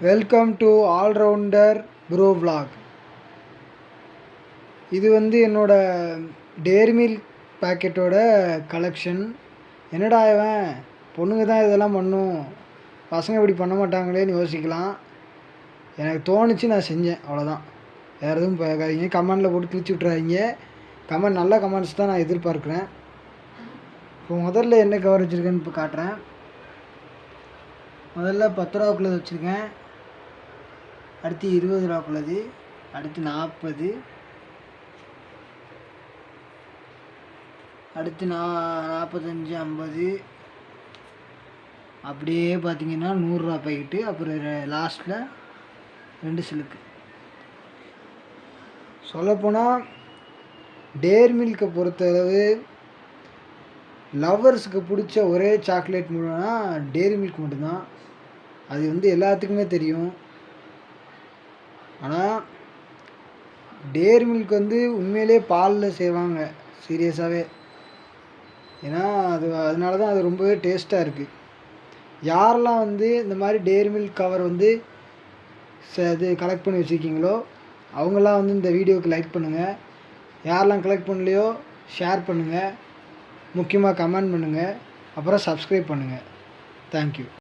Welcome to allrounder bro vlog. இது என்னோடய டேரி milk பேக்கெட்டோட collection. என்னடா இவன் பொண்ணுங்க தான் இதெல்லாம் பண்ணும், பசங்க இப்படி பண்ண மாட்டாங்களேன்னு யோசிக்கலாம். எனக்கு தோணுச்சு, நான் செஞ்சேன், அவ்வளோதான். வேறு எதுவும் பார்க்காதீங்க, கமெண்டில் போட்டு கிழிச்சு விட்றாதீங்க. நல்ல கமெண்ட்ஸ் தான் நான் எதிர்பார்க்குறேன். இப்போ முதல்ல என்ன கவர் வச்சுருக்கேன்னு இப்போ காட்டுறேன். முதல்ல 10 ரூபாக்குள்ளது வச்சுருக்கேன், அடுத்து 20 ரூபாக்குள்ளது, அடுத்து 40, அடுத்து 45, 50, அப்படியே பார்த்தீங்கன்னா 100 ரூபா பாக்கெட்டு, அப்புறம் லாஸ்ட்டில் 2 சிலுக்கு. சொல்லப்போனால் டேரி மில்கை பொறுத்தளவு லவ்வர்ஸுக்கு பிடிச்ச ஒரே சாக்லேட் மூலம்னா டேரி மில்க் மட்டும்தான். அது எல்லாத்துக்குமே தெரியும். ஆனால் டேரி மில்க் உண்மையிலே பாலில் செய்வாங்க, சீரியஸாகவே. ஏன்னா அதனால தான் அது ரொம்பவே டேஸ்ட்டாக இருக்குது. யாரெல்லாம் இந்த மாதிரி டேரி மில்க் கவர் இது கலெக்ட் பண்ணி வச்சுருக்கீங்களோ அவங்களாம் இந்த வீடியோவுக்கு லைக் பண்ணுங்கள். யாரெல்லாம் கலெக்ட் பண்ணலையோ ஷேர் பண்ணுங்கள், முக்கியமாக கமெண்ட் பண்ணுங்கள், அப்புறம் சப்ஸ்கிரைப் பண்ணுங்கள். தேங்க்யூ.